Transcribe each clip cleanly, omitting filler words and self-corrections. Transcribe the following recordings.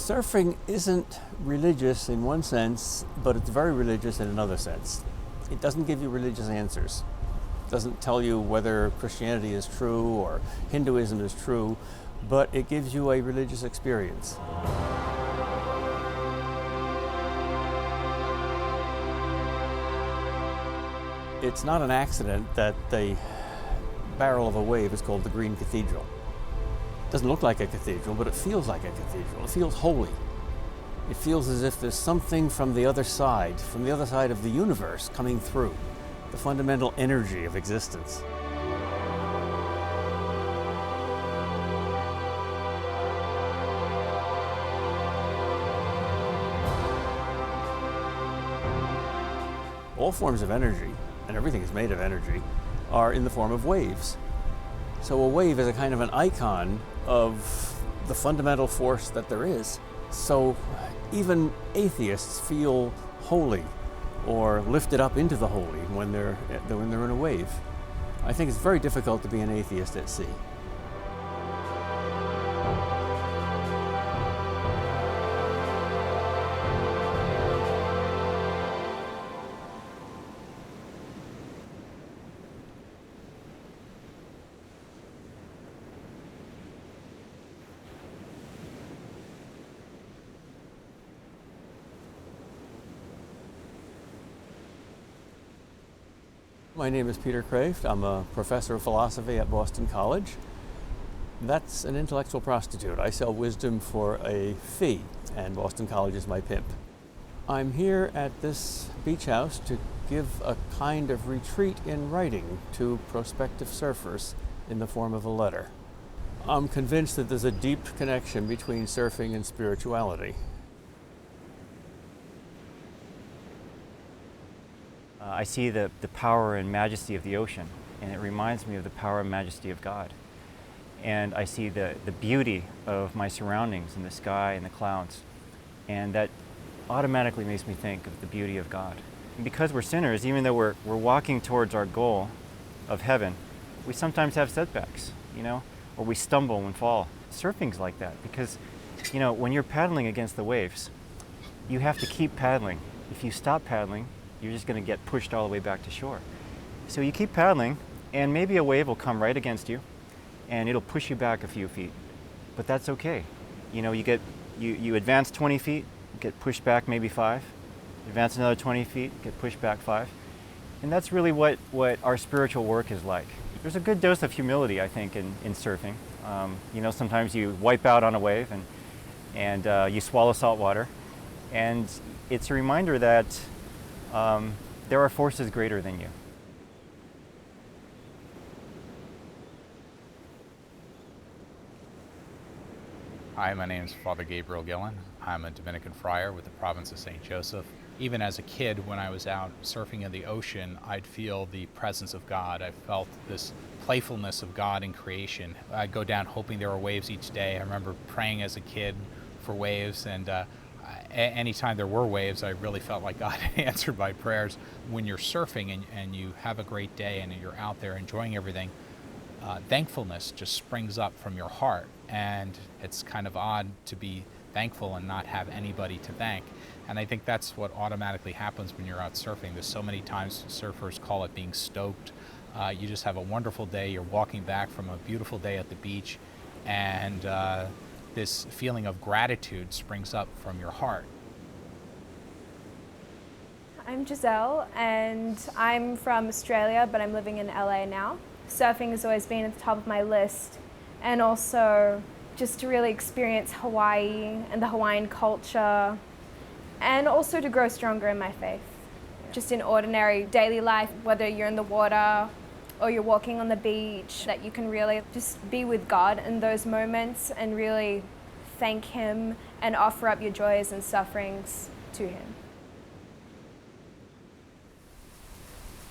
Surfing isn't religious in one sense, but it's very religious in another sense. It doesn't give you religious answers. It doesn't tell you whether Christianity is true or Hinduism is true, but it gives you a religious experience. It's not an accident that the barrel of a wave is called the Green Cathedral. It doesn't look like a cathedral, but it feels like a cathedral. It feels holy. It feels as if there's something from the other side of the universe coming through, the fundamental energy of existence. All forms of energy, and everything is made of energy, are in the form of waves. So a wave is a kind of an icon of the fundamental force that there is. So even atheists feel holy or lifted up into the holy when they're in a wave. I think it's very difficult to be an atheist at sea. My name is Peter Kreeft. I'm a professor of philosophy at Boston College. That's an intellectual prostitute. I sell wisdom for a fee, and Boston College is my pimp. I'm here at this beach house to give a kind of retreat in writing to prospective surfers in the form of a letter. I'm convinced that there's a deep connection between surfing and spirituality. I see the power and majesty of the ocean, and it reminds me of the power and majesty of God. And I see the beauty of my surroundings in the sky and the clouds, and that automatically makes me think of the beauty of God. And because we're sinners, even though we're walking towards our goal of heaven, we sometimes have setbacks, or we stumble and fall. Surfing's like that because, when you're paddling against the waves, you have to keep paddling. If you stop paddling, you're just going to get pushed all the way back to shore. So you keep paddling, and maybe a wave will come right against you, and it'll push you back a few feet. But that's okay. You advance 20 feet, get pushed back maybe 5. Advance another 20 feet, get pushed back 5. And that's really what our spiritual work is like. There's a good dose of humility, I think, in surfing. Sometimes you wipe out on a wave and you swallow salt water. And it's a reminder that there are forces greater than you. Hi, my name is Father Gabriel Gillen. I'm a Dominican friar with the province of St. Joseph. Even as a kid, when I was out surfing in the ocean, I'd feel the presence of God. I felt this playfulness of God in creation. I'd go down hoping there were waves each day. I remember praying as a kid for waves, and anytime there were waves, I really felt like God answered my prayers. When you're surfing and you have a great day and you're out there enjoying everything, thankfulness just springs up from your heart. And it's kind of odd to be thankful and not have anybody to thank. And I think that's what automatically happens when you're out surfing. There's so many times surfers call it being stoked. You just have a wonderful day. You're walking back from a beautiful day at the beach, and this feeling of gratitude springs up from your heart. I'm Giselle, and I'm from Australia, but I'm living in LA now. Surfing has always been at the top of my list, and also just to really experience Hawaii and the Hawaiian culture, and also to grow stronger in my faith. Just in ordinary daily life, whether you're in the water or you're walking on the beach, that you can really just be with God in those moments and really thank Him and offer up your joys and sufferings to Him.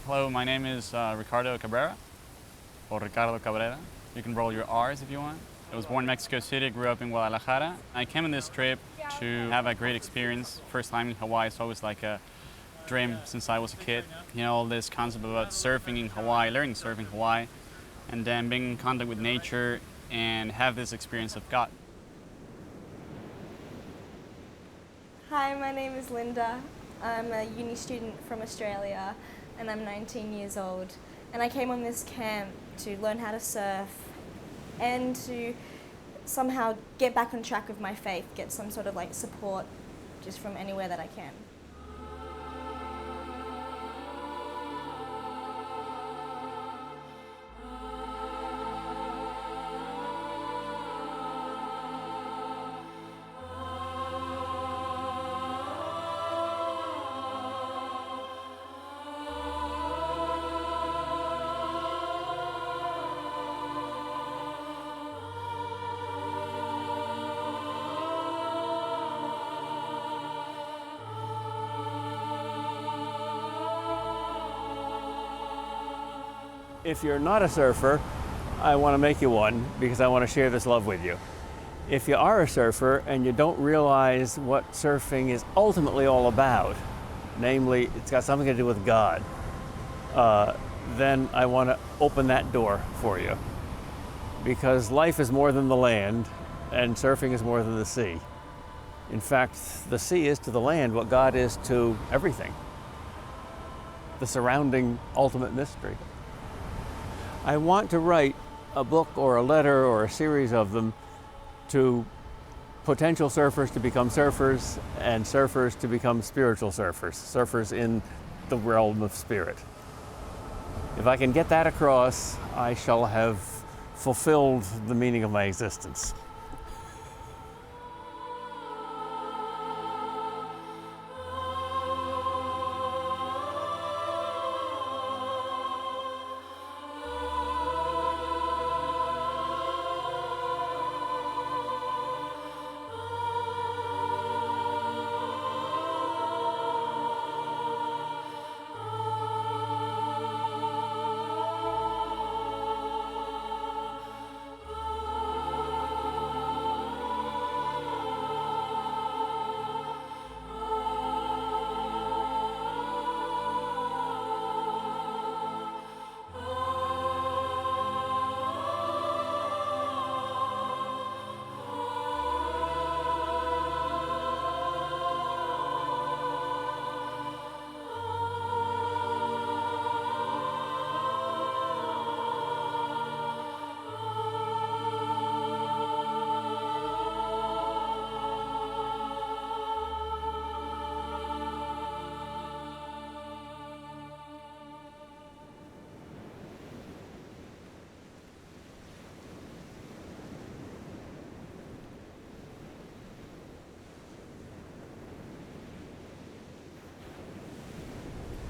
Hello, my name is Ricardo Cabrera, or Ricardo Cabrera. You can roll your R's if you want. I was born in Mexico City, grew up in Guadalajara. I came on this trip to have a great experience. First time in Hawaii, it's always like a dream since I was a kid. All this concept about surfing in Hawaii, learning surfing in Hawaii, and then being in contact with nature and have this experience of God. Hi, my name is Linda. I'm a uni student from Australia and I'm 19 years old. And I came on this camp to learn how to surf and to somehow get back on track with my faith, get some sort of like support just from anywhere that I can. If you're not a surfer, I want to make you one because I want to share this love with you. If you are a surfer and you don't realize what surfing is ultimately all about, namely it's got something to do with God, then I want to open that door for you. Because life is more than the land and surfing is more than the sea. In fact, the sea is to the land what God is to everything, the surrounding ultimate mystery. I want to write a book or a letter or a series of them to potential surfers to become surfers and surfers to become spiritual surfers, surfers in the realm of spirit. If I can get that across, I shall have fulfilled the meaning of my existence.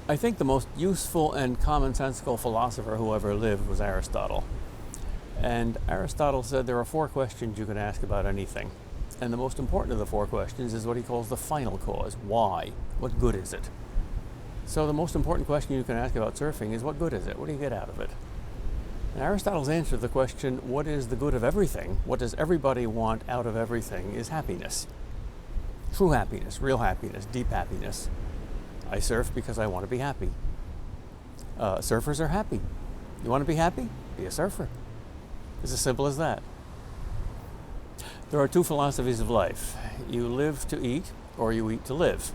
I think the most useful and commonsensical philosopher who ever lived was Aristotle. And Aristotle said there are 4 questions you can ask about anything. And the most important of the 4 questions is what he calls the final cause. Why? What good is it? So the most important question you can ask about surfing is what good is it? What do you get out of it? And Aristotle's answer to the question, what is the good of everything? What does everybody want out of everything? Is happiness. True happiness, real happiness, deep happiness. I surf because I want to be happy. Surfers are happy. You want to be happy? Be a surfer. It's as simple as that. There are 2 philosophies of life. You live to eat, or you eat to live.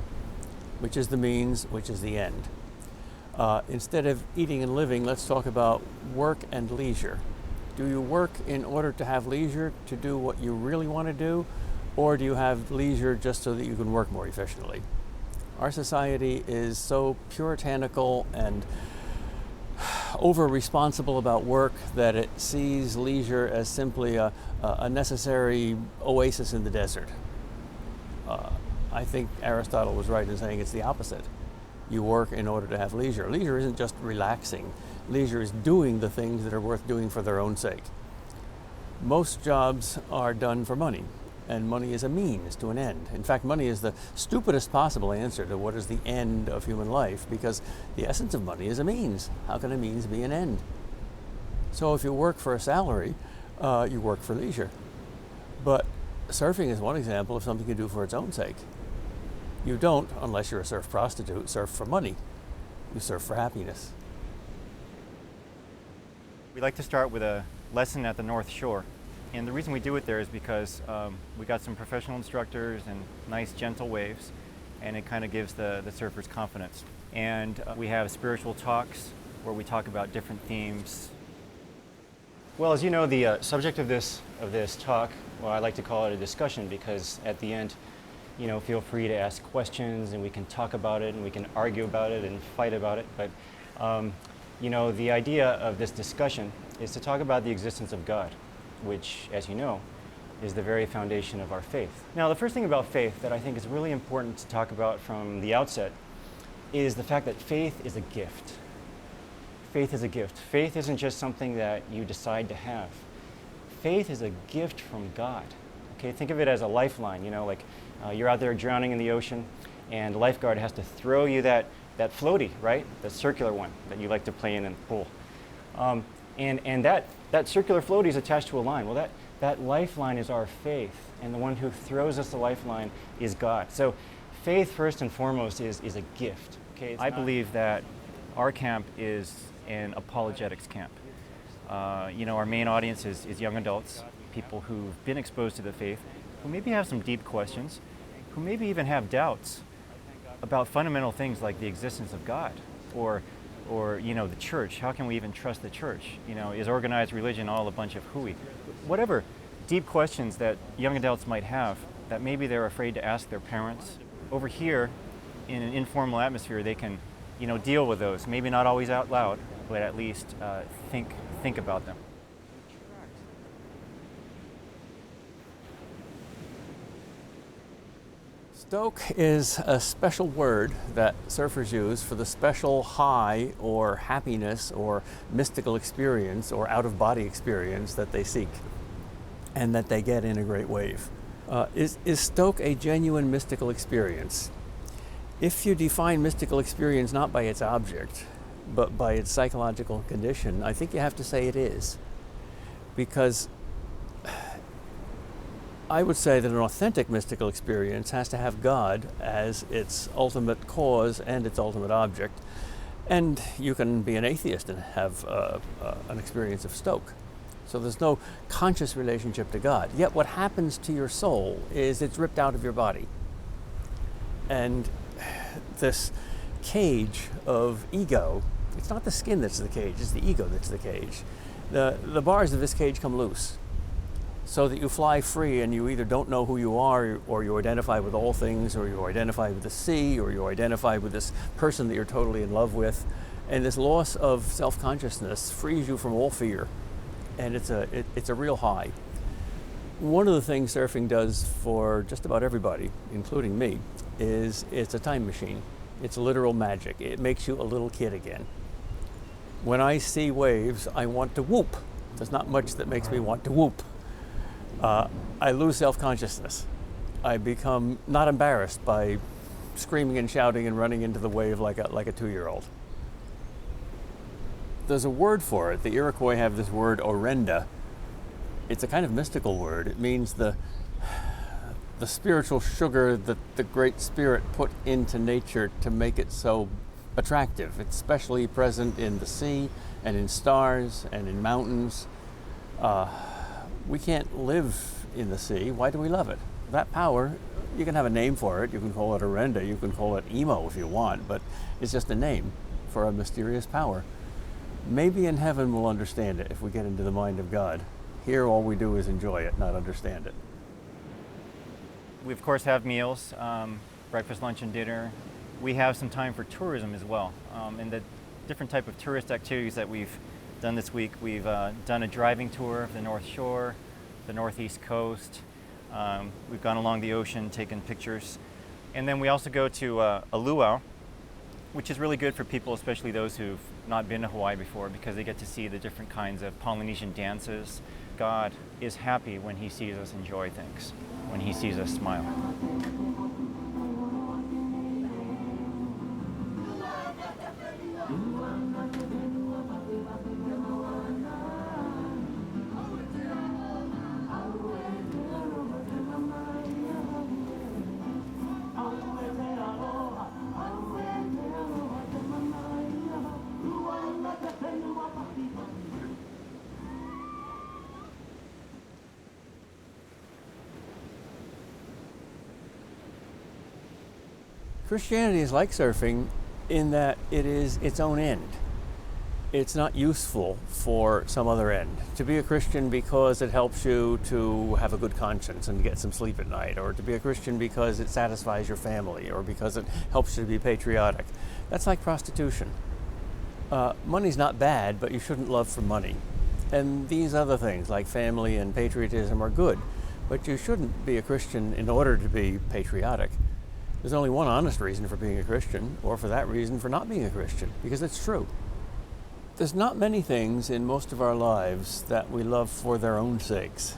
Which is the means, which is the end. Instead of eating and living, let's talk about work and leisure. Do you work in order to have leisure to do what you really want to do, or do you have leisure just so that you can work more efficiently? Our society is so puritanical and over-responsible about work that it sees leisure as simply a necessary oasis in the desert. I think Aristotle was right in saying it's the opposite. You work in order to have leisure. Leisure isn't just relaxing. Leisure is doing the things that are worth doing for their own sake. Most jobs are done for money. And money is a means to an end. In fact, money is the stupidest possible answer to what is the end of human life, because the essence of money is a means. How can a means be an end? So if you work for a salary, you work for leisure. But surfing is one example of something you do for its own sake. You don't, unless you're a surf prostitute, surf for money. You surf for happiness. We like to start with a lesson at the North Shore. And the reason we do it there is because we got some professional instructors and nice gentle waves. and it kind of gives the surfers confidence. And we have spiritual talks where we talk about different themes. Well, as you know, the subject of this talk, well, I like to call it a discussion, because at the end, feel free to ask questions and we can talk about it and we can argue about it and fight about it. But, the idea of this discussion is to talk about the existence of God, which, as you know, is the very foundation of our faith. Now, the first thing about faith that I think is really important to talk about from the outset is the fact that faith is a gift. Faith is a gift. Faith isn't just something that you decide to have. Faith is a gift from God. Okay, think of it as a lifeline. You're out there drowning in the ocean, and the lifeguard has to throw you that floaty, right? The circular one that you like to play in the pool. And that circular floaty is attached to a line. Well, that lifeline is our faith, and the one who throws us the lifeline is God. So faith, first and foremost, is a gift. Okay, I believe that our camp is an apologetics camp. Our main audience is young adults, people who've been exposed to the faith, who maybe have some deep questions, who maybe even have doubts about fundamental things like the existence of God, or the church. How can we even trust the church? Is organized religion all a bunch of hooey? Whatever deep questions that young adults might have that maybe they're afraid to ask their parents. Over here, in an informal atmosphere, they can, deal with those. Maybe not always out loud, but at least think about them. Stoke is a special word that surfers use for the special high or happiness or mystical experience or out-of-body experience that they seek and that they get in a great wave. Is Stoke a genuine mystical experience? If you define mystical experience not by its object, but by its psychological condition, I think you have to say it is. Because I would say that an authentic mystical experience has to have God as its ultimate cause and its ultimate object. And you can be an atheist and have an experience of Stoke. So there's no conscious relationship to God. Yet what happens to your soul is it's ripped out of your body. And this cage of ego, it's not the skin that's the cage, it's the ego that's the cage. The bars of this cage come loose, so that you fly free and you either don't know who you are, or you identify with all things, or you identify with the sea, or you identify with this person that you're totally in love with. And this loss of self-consciousness frees you from all fear. And it's a real high. One of the things surfing does for just about everybody, including me, is it's a time machine. It's literal magic. It makes you a little kid again. When I see waves, I want to whoop. There's not much that makes me want to whoop. I lose self-consciousness. I become not embarrassed by screaming and shouting and running into the wave like a 2-year-old. There's a word for it. The Iroquois have this word, orenda. It's a kind of mystical word. It means the spiritual sugar that the Great Spirit put into nature to make it so attractive. It's especially present in the sea and in stars and in mountains. We can't live in the sea. Why do we love it? That power, you can have a name for it. You can call it orenda, you can call it emo if you want, but it's just a name for a mysterious power. Maybe in heaven we'll understand it if we get into the mind of God. Here all we do is enjoy it, not understand it. We of course have meals, breakfast, lunch, and dinner. We have some time for tourism as well. And the different type of tourist activities that we've done this week, we've done a driving tour of the North Shore, the Northeast Coast. We've gone along the ocean, taken pictures. And then we also go to a luau, which is really good for people, especially those who've not been to Hawaii before, because they get to see the different kinds of Polynesian dances. God is happy when he sees us enjoy things, when he sees us smile. Christianity is like surfing in that it is its own end. It's not useful for some other end. To be a Christian because it helps you to have a good conscience and get some sleep at night, or to be a Christian because it satisfies your family, or because it helps you to be patriotic. That's like prostitution. Money's not bad, but you shouldn't love for money. And these other things like family and patriotism are good, but you shouldn't be a Christian in order to be patriotic. There's only one honest reason for being a Christian, or for that reason for not being a Christian, because it's true. There's not many things in most of our lives that we love for their own sakes,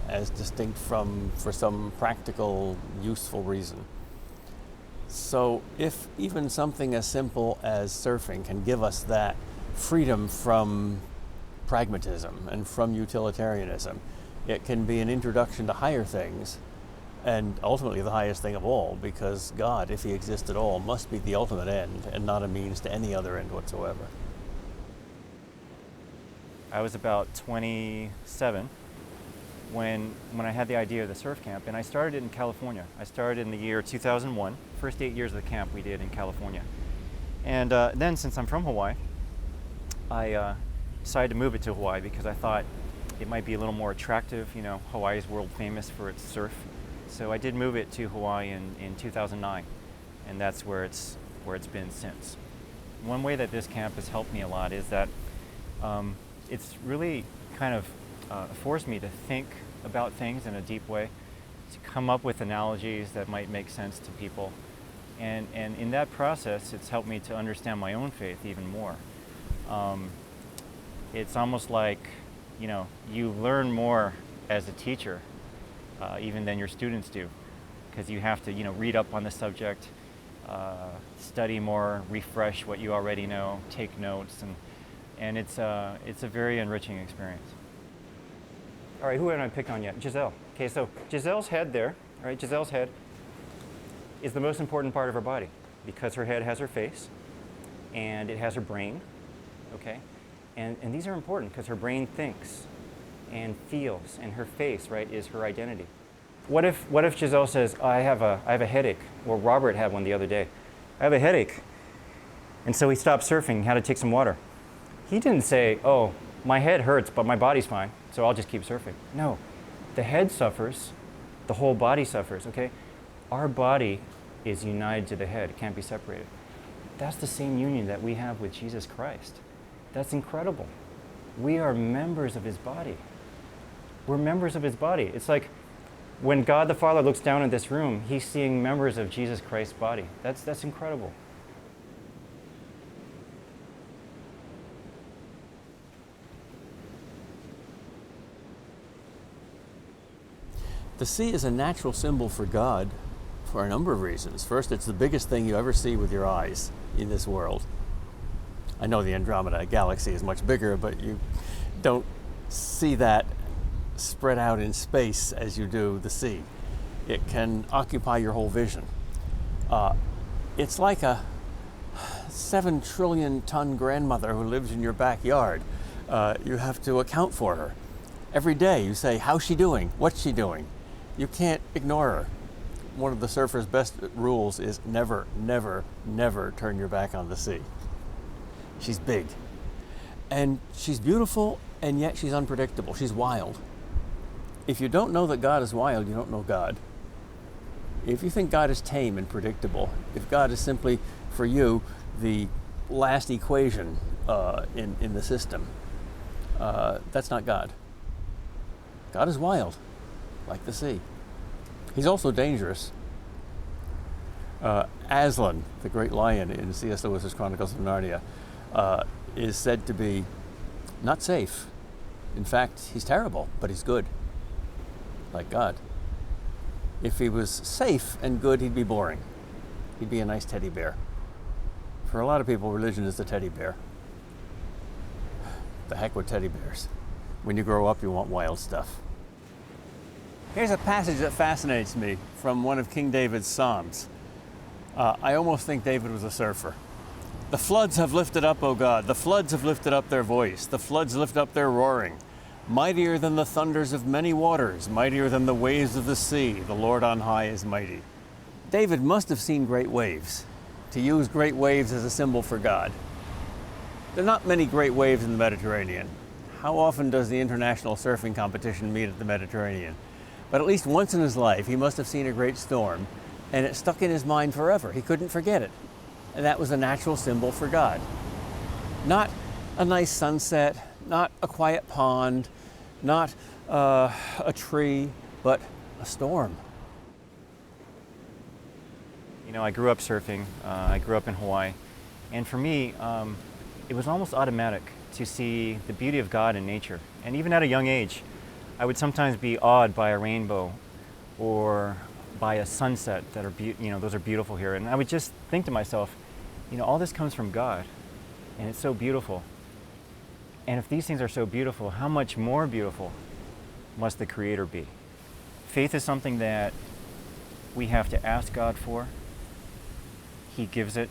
as distinct from for some practical, useful reason. So if even something as simple as surfing can give us that freedom from pragmatism and from utilitarianism, it can be an introduction to higher things, and ultimately the highest thing of all, because God, if he exists at all, must be the ultimate end and not a means to any other end whatsoever. I was about 27 when I had the idea of the surf camp, and I started it in California. I started in the year 2001, first 8 years of the camp we did in California. And then, since I'm from Hawaii, I decided to move it to Hawaii because I thought it might be a little more attractive. You know, Hawaii is world famous for its surf. So I did move it to Hawaii in 2009, and that's where it's been since. One way that this camp has helped me a lot is that it's really kind of forced me to think about things in a deep way, to come up with analogies that might make sense to people. And in that process, it's helped me to understand my own faith even more. It's almost like, you know, you learn more as a teacher even than your students do, because you have to, you know, read up on the subject, study more, refresh what you already know, take notes, and it's a very enriching experience. All right, who haven't I picked on yet? Giselle. Okay, so Giselle's head there, all right, Giselle's head is the most important part of her body because her head has her face and it has her brain, okay? And these are important because her brain thinks and feels, and her face, right, is her identity. What if Giselle says, I have a headache, or Robert had one the other day. I have a headache. And so he stopped surfing, had to take some water. He didn't say, oh, my head hurts, but my body's fine, so I'll just keep surfing. No, the head suffers, the whole body suffers, okay? Our body is united to the head, it can't be separated. That's the same union that we have with Jesus Christ. That's incredible. We are members of his body. We're members of his body. It's like when God the Father looks down at this room, he's seeing members of Jesus Christ's body. That's incredible. The sea is a natural symbol for God for a number of reasons. First, it's the biggest thing you ever see with your eyes in this world. I know the Andromeda galaxy is much bigger, but you don't see that spread out in space as you do the sea. It can occupy your whole vision. It's like a 7 trillion ton grandmother who lives in your backyard. You have to account for her. Every day you say, how's she doing? What's she doing? You can't ignore her. One of the surfer's best rules is never, never, never turn your back on the sea. She's big. And she's beautiful, and yet she's unpredictable. She's wild. If you don't know that God is wild, you don't know God. If you think God is tame and predictable, if God is simply, for you, the last equation in the system, that's not God. God is wild, like the sea. He's also dangerous. Aslan, the great lion in C.S. Lewis's Chronicles of Narnia, is said to be not safe. In fact, he's terrible, but he's good, like God. If he was safe and good, he'd be boring. He'd be a nice teddy bear. For a lot of people, religion is the teddy bear. The heck with teddy bears. When you grow up, you want wild stuff. Here's a passage that fascinates me from one of King David's Psalms. I almost think David was a surfer. The floods have lifted up, O God. The floods have lifted up their voice. The floods lift up their roaring. Mightier than the thunders of many waters, mightier than the waves of the sea. The Lord on high is mighty. David must have seen great waves, to use great waves as a symbol for God. There are not many great waves in the Mediterranean. How often does the international surfing competition meet at the Mediterranean? But at least once in his life, he must have seen a great storm, and it stuck in his mind forever. He couldn't forget it. And that was a natural symbol for God. Not a nice sunset, not a quiet pond, not a tree, but a storm. You know, I grew up surfing. I grew up in Hawaii. And for me, it was almost automatic to see the beauty of God in nature. And even at a young age, I would sometimes be awed by a rainbow or by a sunset that are, those are beautiful here. And I would just think to myself, all this comes from God, and it's so beautiful. And if these things are so beautiful, how much more beautiful must the Creator be? Faith is something that we have to ask God for. He gives it,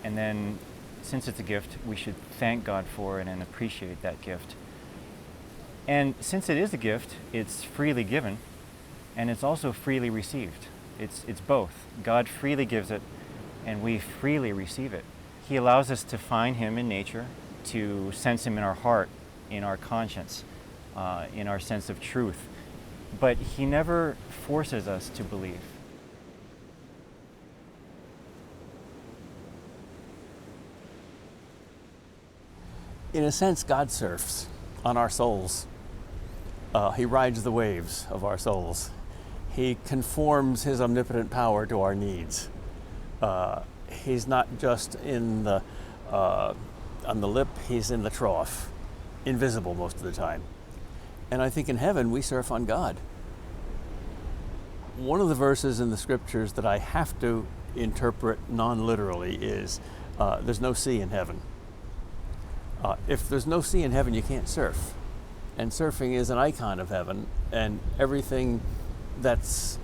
and then since it's a gift, we should thank God for it and appreciate that gift. And since it is a gift, it's freely given, and it's also freely received. It's both. God freely gives it, and we freely receive it. He allows us to find Him in nature, to sense Him in our heart, in our conscience, in our sense of truth. But He never forces us to believe. In a sense, God surfs on our souls. He rides the waves of our souls. He conforms His omnipotent power to our needs. He's not just on the lip, He's in the trough, invisible most of the time. And I think in heaven we surf on God. One of the verses in the scriptures that I have to interpret non-literally is, there's no sea in heaven. If there's no sea in heaven, you can't surf. And surfing is an icon of heaven, and everything that's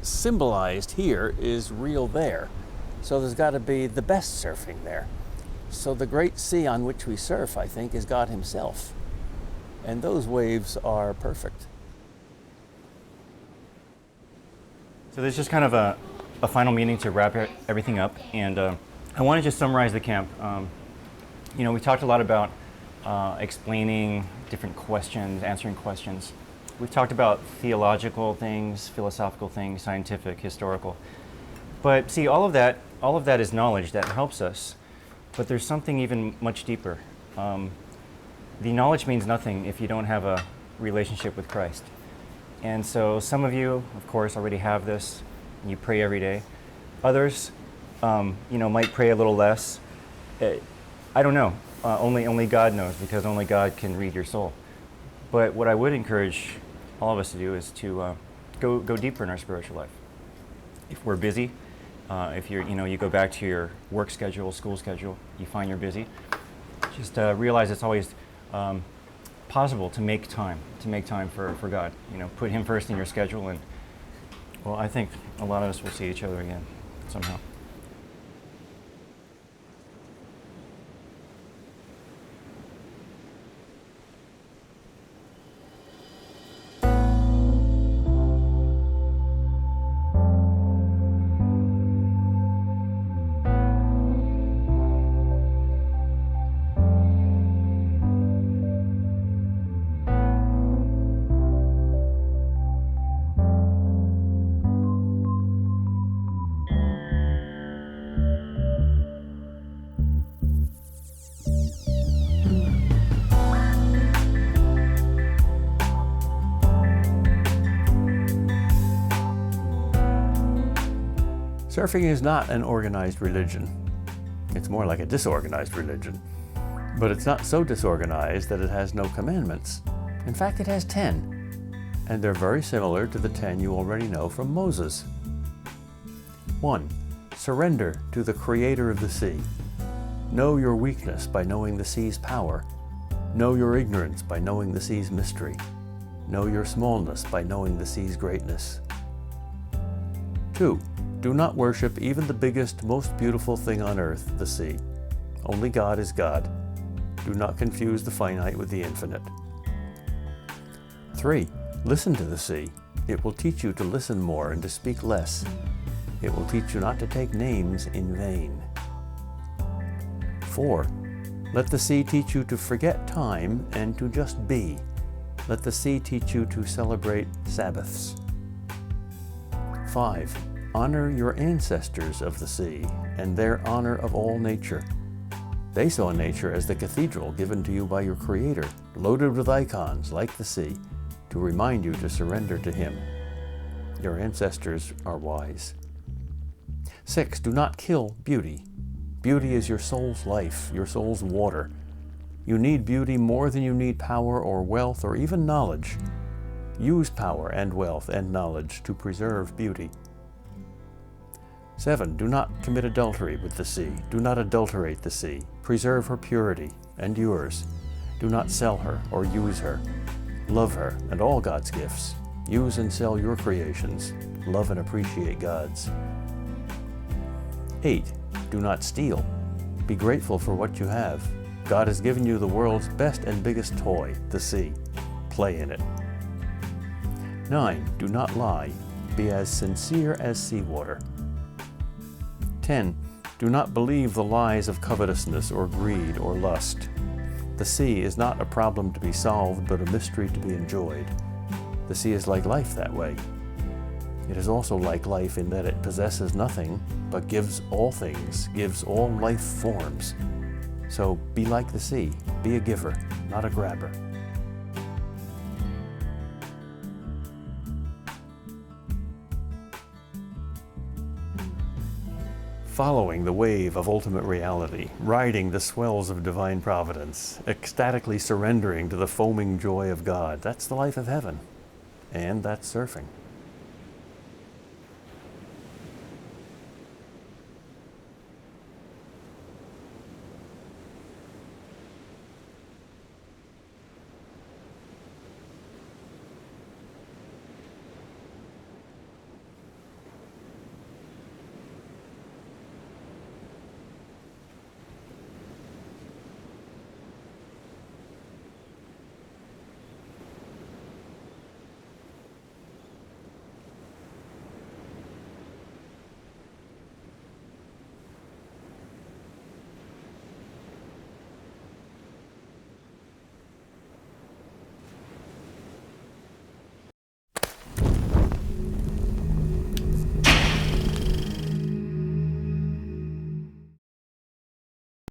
symbolized here is real there. So there's got to be the best surfing there. So the great sea on which we surf, I think, is God Himself. And those waves are perfect. So there's just kind of a final meeting to wrap everything up. And I want to just summarize the camp. We talked a lot about explaining different questions, answering questions. We've talked about theological things, philosophical things, scientific, historical. But see, all of that is knowledge that helps us. But there's something even much deeper. The knowledge means nothing if you don't have a relationship with Christ. And so some of you, of course, already have this. You pray every day. Others, might pray a little less. I don't know. Only God knows, because only God can read your soul. But what I would encourage all of us to do is to go deeper in our spiritual life. If we're busy, if you go back to your work schedule, school schedule, you find you're busy, just realize it's always possible to make time for God. Put Him first in your schedule, and well, I think a lot of us will see each other again somehow. Surfing is not an organized religion. It's more like a disorganized religion. But it's not so disorganized that it has no commandments. In fact, it has 10. And they're very similar to the 10 you already know from Moses. 1. Surrender to the Creator of the sea. Know your weakness by knowing the sea's power. Know your ignorance by knowing the sea's mystery. Know your smallness by knowing the sea's greatness. 2. Do not worship even the biggest, most beautiful thing on earth, the sea. Only God is God. Do not confuse the finite with the infinite. 3. Listen to the sea. It will teach you to listen more and to speak less. It will teach you not to take names in vain. 4. Let the sea teach you to forget time and to just be. Let the sea teach you to celebrate Sabbaths. 5. Honor your ancestors of the sea and their honor of all nature. They saw nature as the cathedral given to you by your Creator, loaded with icons like the sea, to remind you to surrender to Him. Your ancestors are wise. 6. Do not kill beauty. Beauty is your soul's life, your soul's water. You need beauty more than you need power or wealth or even knowledge. Use power and wealth and knowledge to preserve beauty. 7. Do not commit adultery with the sea. Do not adulterate the sea. Preserve her purity and yours. Do not sell her or use her. Love her and all God's gifts. Use and sell your creations. Love and appreciate God's. 8. Do not steal. Be grateful for what you have. God has given you the world's best and biggest toy, the sea. Play in it. 9. Do not lie. Be as sincere as seawater. 10. Do not believe the lies of covetousness or greed or lust. The sea is not a problem to be solved, but a mystery to be enjoyed. The sea is like life that way. It is also like life in that it possesses nothing, but gives all things, gives all life forms. So be like the sea. Be a giver, not a grabber. Following the wave of ultimate reality, riding the swells of divine providence, ecstatically surrendering to the foaming joy of God, that's the life of heaven. And that's surfing.